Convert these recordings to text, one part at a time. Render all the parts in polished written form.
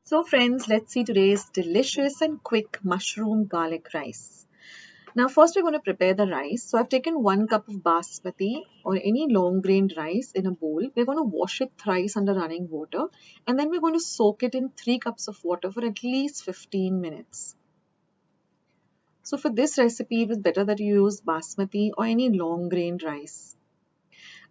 So friends, let's see today's delicious and quick mushroom garlic rice. Now first we're going to prepare the rice. So I've taken 1 cup of basmati or any long grained rice in a bowl. We're going to wash it thrice under running water and then we're going to soak it in 3 cups of water for at least 15 minutes. So for this recipe, it is better that you use basmati or any long grained rice.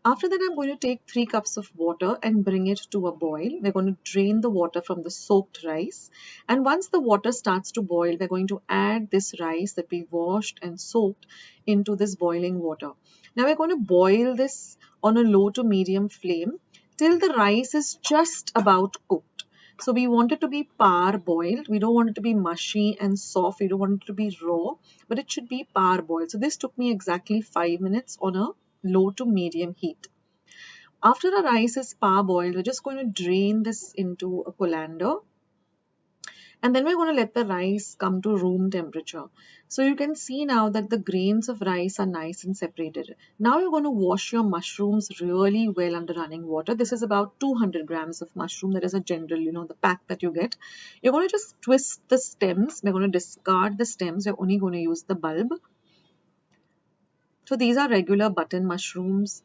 After that, I'm going to take 3 cups of water and bring it to a boil. We're going to drain the water from the soaked rice. And once the water starts to boil, we're going to add this rice that we washed and soaked into this boiling water. Now we're going to boil this on a low to medium flame till the rice is just about cooked. So we want it to be parboiled. We don't want it to be mushy and soft. We don't want it to be raw, but it should be parboiled. So this took me exactly 5 minutes on a low to medium heat. After the rice is parboiled, we're just going to drain this into a colander and then we're going to let the rice come to room temperature. So you can see now that the grains of rice are nice and separated. Now you're going to wash your mushrooms really well under running water. This is about 200 grams of mushroom. That is a general, the pack that you get. You're going to just twist the stems. We're going to discard the stems. We're only going to use the bulb. So these are regular button mushrooms.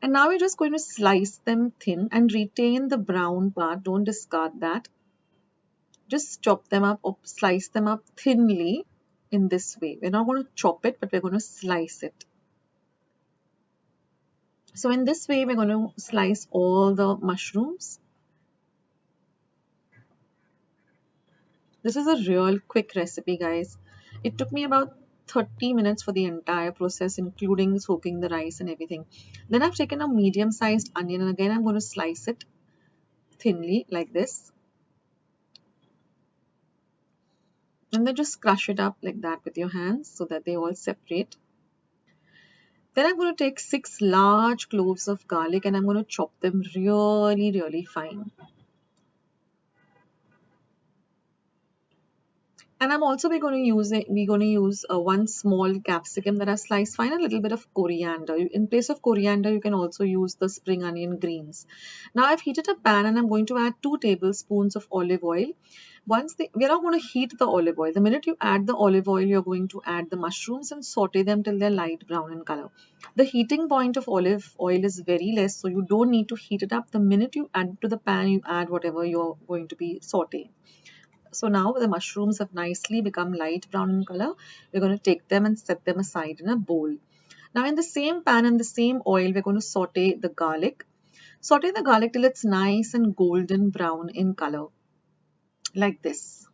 And now we're just going to slice them thin and retain the brown part. Don't discard that. Just chop them up or slice them up thinly in this way. We're not going to chop it, but we're going to slice it. So in this way, we're going to slice all the mushrooms. This is a real quick recipe, guys. It took me about 30 minutes for the entire process, including soaking the rice and everything. Then I've taken a medium-sized onion and again I'm going to slice it thinly like this. And then just crush it up like that with your hands so that they all separate. Then I'm going to take 6 large cloves of garlic and I'm going to chop them really, really fine. And I'm also we're going to use 1 small capsicum that I sliced fine, a little bit of coriander. In place of coriander, you can also use the spring onion greens. Now I've heated a pan and I'm going to add 2 tablespoons of olive oil. We're not going to heat the olive oil. The minute you add the olive oil, you're going to add the mushrooms and saute them till they're light brown in color. The heating point of olive oil is very less, so you don't need to heat it up. The minute you add it to the pan, you add whatever you're going to be sauteing. So now the mushrooms have nicely become light brown in color. We're going to take them and set them aside in a bowl. Now in the same pan and the same oil, we're going to saute the garlic. Saute the garlic till it's nice and golden brown in color, like this.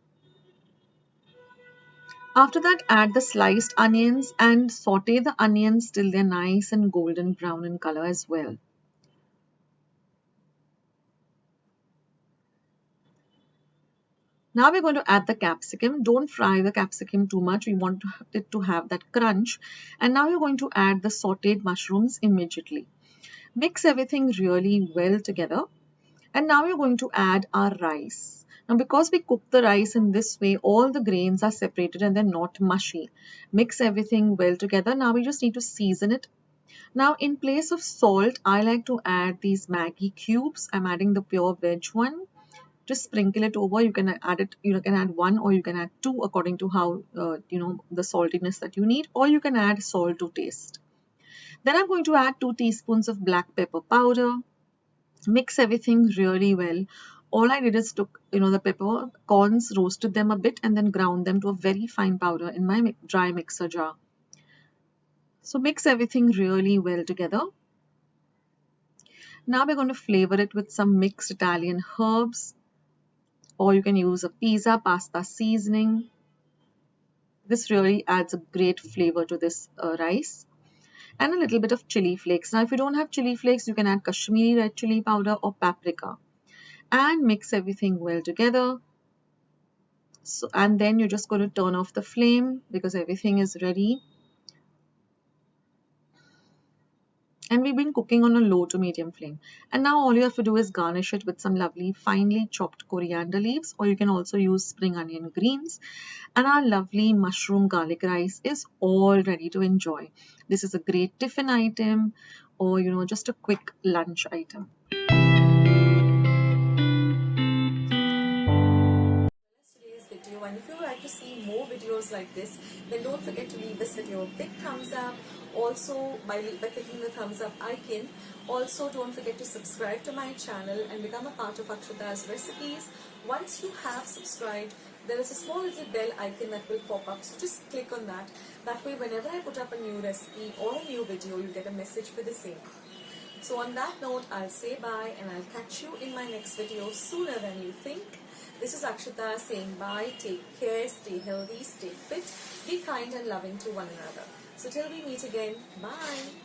After that, add the sliced onions and saute the onions till they're nice and golden brown in color as well. Now we're going to add the capsicum. Don't fry the capsicum too much. We want it to have that crunch. And now you're going to add the sauteed mushrooms immediately. Mix everything really well together. And now we're going to add our rice. Now because we cook the rice in this way, all the grains are separated and they're not mushy. Mix everything well together. Now we just need to season it. Now in place of salt, I like to add these Maggie cubes. I'm adding the pure veg one. Just sprinkle it over. You can add it, you can add 1 or you can add 2 according to how the saltiness that you need, or you can add salt to taste. Then I'm going to add 2 teaspoons of black pepper powder. Mix everything really well. All I did is took the peppercorns, roasted them a bit and then ground them to a very fine powder in my dry mixer jar. So mix everything really well together. Now we're going to flavor it with some mixed Italian herbs, or you can use a pasta seasoning. This really adds a great flavor to this rice. And a little bit of chili flakes. Now if you don't have chili flakes, you can add Kashmiri red chili powder or paprika. And mix everything well together. And then you're just going to turn off the flame because everything is ready. And we've been cooking on a low to medium flame. And now all you have to do is garnish it with some lovely finely chopped coriander leaves, or you can also use spring onion greens. And our lovely mushroom garlic rice is all ready to enjoy. This is a great tiffin item, or just a quick lunch item. and if you would like to see more videos like this, then don't forget to leave this video a big thumbs up. Also, by clicking the thumbs up icon. Also, don't forget to subscribe to my channel and become a part of Akshata's recipes. Once you have subscribed, there is a small little bell icon that will pop up, so just click on that. That way, whenever I put up a new recipe or a new video, you get a message for the same. So on that note, I'll say bye and I'll catch you in my next video sooner than you think. This is Akshata saying bye, take care, stay healthy, stay fit, be kind and loving to one another. So till we meet again, bye.